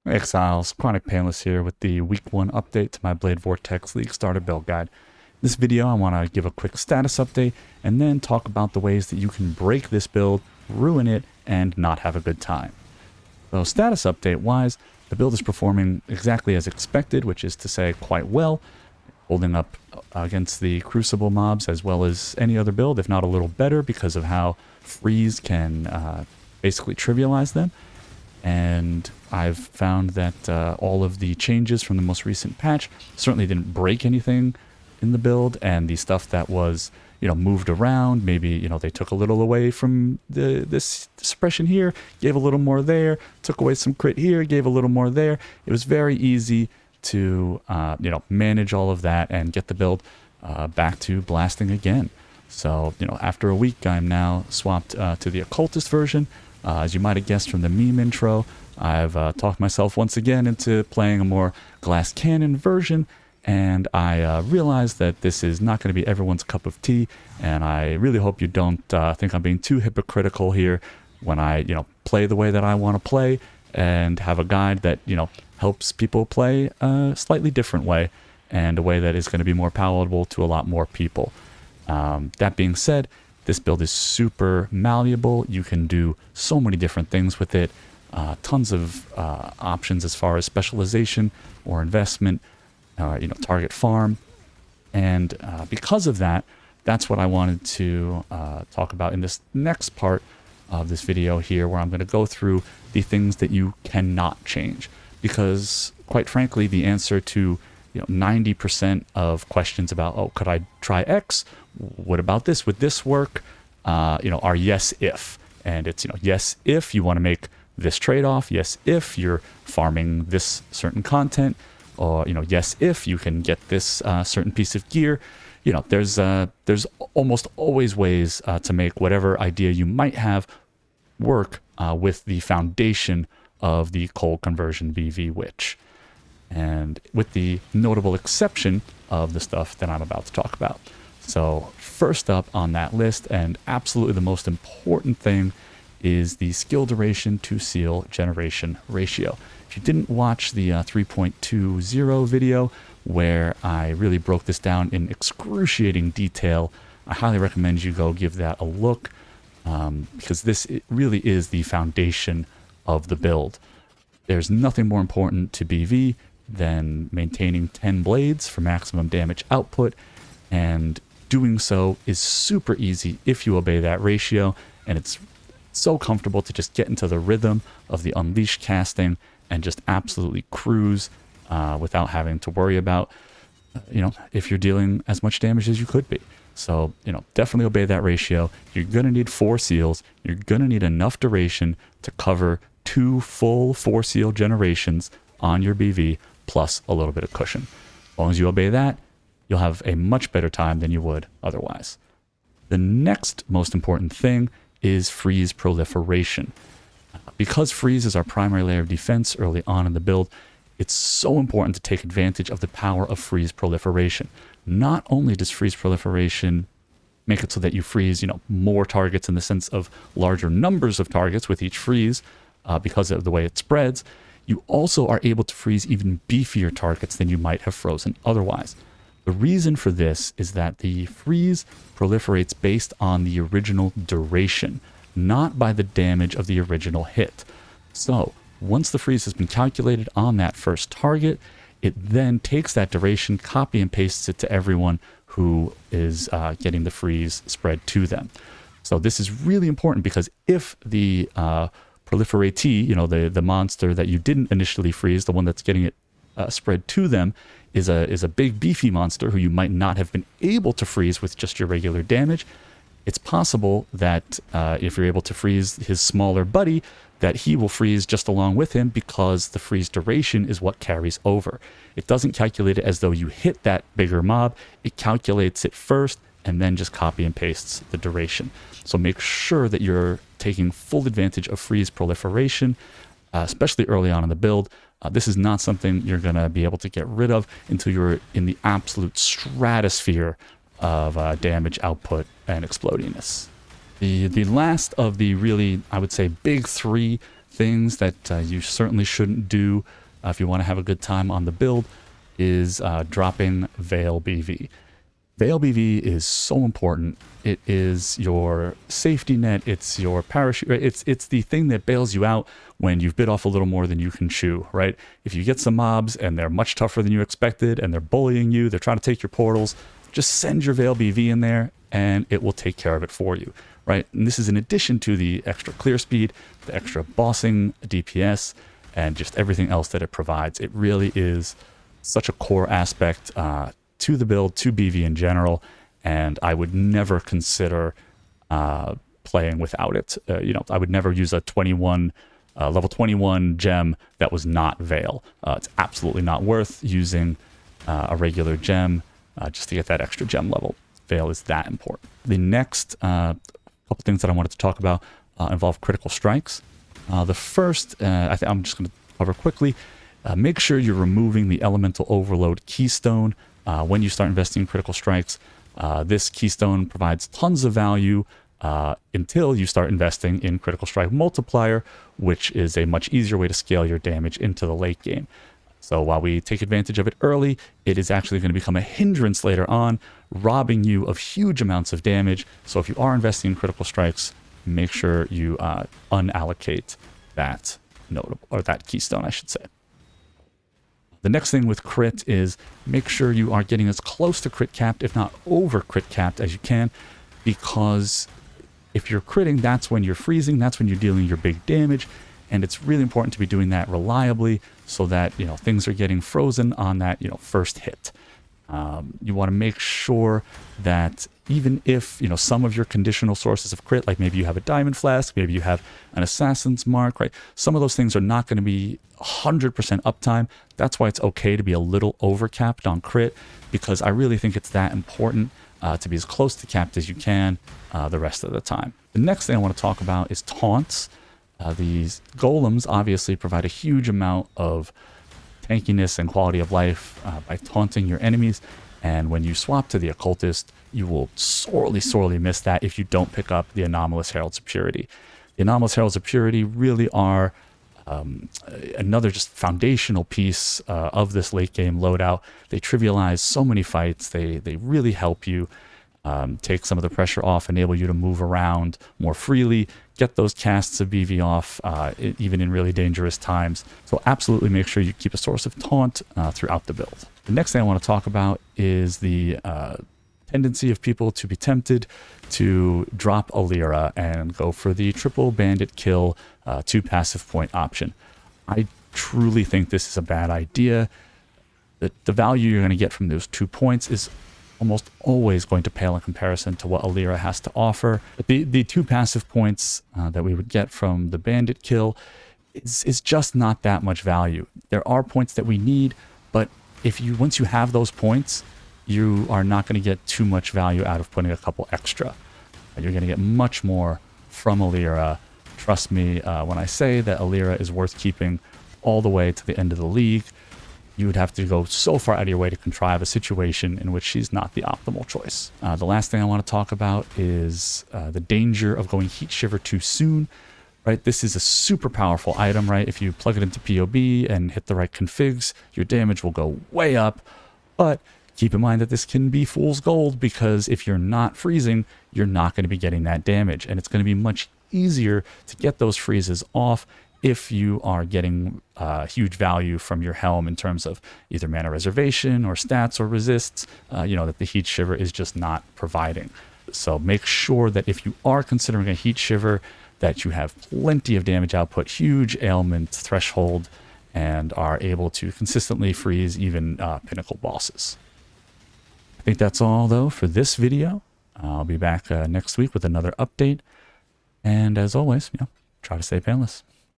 Exiles, Chronic Painless here with the Week 1 update to my Blade Vortex League Starter Build Guide. In this video, I want to give a quick status update and then talk about the ways that you can break this build, ruin it, and not have a good time. So status update wise, the build is performing exactly as expected, which is to say quite well, holding up against the Crucible mobs as well as any other build, if not a little better because of how freeze can basically trivialize them. And I've found that all of the changes from the most recent patch certainly didn't break anything in the build, and the stuff that was, moved around, maybe, they took a little away from this suppression here, gave a little more there, took away some crit here, gave a little more there. It was very easy to, manage all of that and get the build back to blasting again. So, after a week, I'm now swapped to the Occultist version. As you might have guessed from the meme intro, I've talked myself once again into playing a more glass cannon version, and I realized that this is not going to be everyone's cup of tea, and I really hope you don't think I'm being too hypocritical here when I, play the way that I want to play and have a guide that, helps people play a slightly different way and a way that is going to be more palatable to a lot more people. That being said, this build is super malleable. You can do so many different things with it. Tons of options as far as specialization or investment, target farm. And because of that, that's what I wanted to talk about in this next part of this video here, where I'm going to go through the things that you cannot change. Because quite frankly, the answer to 90% of questions about, oh, could I try X? What about this? Would this work? Are yes if. And it's, yes if you want to make this trade-off. Yes if you're farming this certain content. Or, yes if you can get this certain piece of gear. There's almost always ways to make whatever idea you might have work with the foundation of the cold conversion BV witch. And with the notable exception of the stuff that I'm about to talk about. So first up on that list, and absolutely the most important thing, is the skill duration to seal generation ratio. If you didn't watch the 3.20 video where I really broke this down in excruciating detail, I highly recommend you go give that a look, because this really is the foundation of the build. There's nothing more important to BV than maintaining 10 blades for maximum damage output, and doing so is super easy if you obey that ratio, and it's so comfortable to just get into the rhythm of the Unleash casting and just absolutely cruise without having to worry about, if you're dealing as much damage as you could be. So, definitely obey that ratio. You're going to need 4 seals. You're going to need enough duration to cover 2 full 4 seal generations on your BV, plus a little bit of cushion. As long as you obey that, you'll have a much better time than you would otherwise. The next most important thing is freeze proliferation. Because freeze is our primary layer of defense early on in the build, it's so important to take advantage of the power of freeze proliferation. Not only does freeze proliferation make it so that you freeze, more targets in the sense of larger numbers of targets with each freeze, because of the way it spreads, you also are able to freeze even beefier targets than you might have frozen otherwise. The reason for this is that the freeze proliferates based on the original duration, not by the damage of the original hit. So, once the freeze has been calculated on that first target, it then takes that duration, copy and pastes it to everyone who is getting the freeze spread to them. So this is really important, because if the proliferatee, the monster that you didn't initially freeze, the one that's getting it spread to them, is a big beefy monster who you might not have been able to freeze with just your regular damage, it's possible that if you're able to freeze his smaller buddy, that he will freeze just along with him, because the freeze duration is what carries over. It doesn't calculate it as though you hit that bigger mob. It calculates it first and then just copy and pastes the duration. So make sure that you're taking full advantage of freeze proliferation, especially early on in the build. This is not something you're going to be able to get rid of until you're in the absolute stratosphere of damage output and explodiness. The last of the really, I would say, big 3 things that you certainly shouldn't do if you want to have a good time on the build is dropping Vaal BV. Vaal BV is so important. It is your safety net. It's your parachute. Right? It's the thing that bails you out when you've bit off a little more than you can chew, right? If you get some mobs and they're much tougher than you expected and they're bullying you, they're trying to take your portals, just send your Vaal BV in there and it will take care of it for you, right? And this is in addition to the extra clear speed, the extra bossing DPS, and just everything else that it provides. It really is such a core aspect to the build, to BV in general, and I would never consider playing without it. I would never use a level 21 gem that was not Vaal. It's absolutely not worth using a regular gem just to get that extra gem level. Vaal is that important. The next couple things that I wanted to talk about involve critical strikes. The first, I'm just going to cover quickly. Make sure you're removing the Elemental Overload keystone when you start investing in critical strikes. This keystone provides tons of value until you start investing in critical strike multiplier, which is a much easier way to scale your damage into the late game. So while we take advantage of it early, it is actually going to become a hindrance later on, robbing you of huge amounts of damage. So if you are investing in critical strikes, make sure you unallocate that that keystone, I should say. The next thing with crit is make sure you are getting as close to crit capped, if not over crit capped as you can, because if you're critting, that's when you're freezing, that's when you're dealing your big damage, and it's really important to be doing that reliably so that things are getting frozen on that first hit. You want to make sure that even if some of your conditional sources of crit, like maybe you have a diamond flask, maybe you have an assassin's mark, right? Some of those things are not going to be 100% uptime. That's why it's okay to be a little overcapped on crit, because I really think it's that important to be as close to capped as you can the rest of the time. The next thing I want to talk about is taunts. These golems obviously provide a huge amount of tankiness and quality of life by taunting your enemies, and when you swap to the occultist, you will sorely miss that if you don't pick up the anomalous heralds of purity. The anomalous heralds of purity really are another just foundational piece of this late game loadout. They trivialize so many fights. They really help you take some of the pressure off, enable you to move around more freely, get those casts of BV off, even in really dangerous times. So absolutely make sure you keep a source of taunt throughout the build. The next thing I want to talk about is the tendency of people to be tempted to drop Alira and go for the triple bandit kill 2 passive point option. I truly think this is a bad idea. The value you're going to get from those 2 points is almost always going to pale in comparison to what Alira has to offer. But the 2 passive points that we would get from the bandit kill is just not that much value. There are points that we need, but once you have those points, you are not going to get too much value out of putting a couple extra. You're going to get much more from Alira. Trust me when I say that Alira is worth keeping all the way to the end of the league. You would have to go so far out of your way to contrive a situation in which she's not the optimal choice. The last thing I want to talk about is the danger of going Heatshiver too soon. Right, this is a super powerful item, right? If you plug it into POE and hit the right configs, your damage will go way up. But keep in mind that this can be fool's gold, because if you're not freezing, you're not going to be getting that damage. And it's going to be much easier to get those freezes off if you are getting huge value from your helm in terms of either mana reservation or stats or resists, that the Heatshiver is just not providing. So make sure that if you are considering a Heatshiver, that you have plenty of damage output, huge ailment threshold, and are able to consistently freeze even pinnacle bosses. I think that's all, though, for this video. I'll be back next week with another update. And as always, try to stay painless.